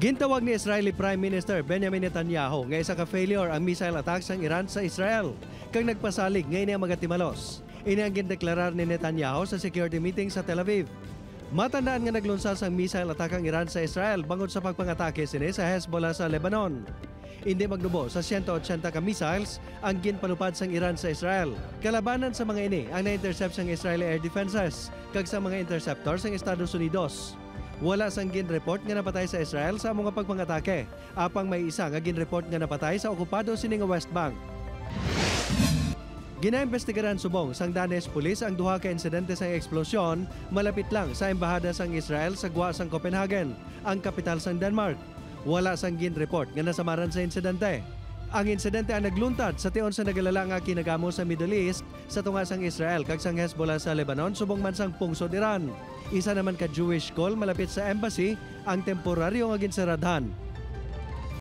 Gintawag ni Israeli Prime Minister Benjamin Netanyahu nga isa ka failure ang missile attacks ng Iran sa Israel kang nagpasalig ngayon ang mga timalos. Ini ang gindeklarar ni Netanyahu sa security meeting sa Tel Aviv. Matandaan nga naglunsas ang missile attack ang Iran sa Israel bangod sa pagpangatake sini sa Hezbollah sa Lebanon. Hindi magdubo sa 180 ka missiles ang ginpalupad sang Iran sa Israel. Kalabanan sa mga ini ang na-intercept sang Israeli air defenses kag sa mga interceptor sang Estados Unidos. Wala sang gin-report nga napatay sa Israel sa mga pagpangatake. Apang may isa nga gin-report nga napatay sa okupado sini nga West Bank. Ginaimbestigaran subong sang Danes Police ang duha ka insidente sang eksplosyon malapit lang sa embahada sang Israel sa gwa sang Copenhagen, ang kapital sang Denmark. Wala sang gin-report nga nasamaran sa insidente. Ang insidente ang nagluntad sa tion sa nagalala nga kinagamo sa Middle East sa tunga sang Israel kag sang Hezbollah sa Lebanon subong man sang pungsod Iran. Isa naman ka Jewish school malapit sa embassy ang temporaryo nga ginsaradhan.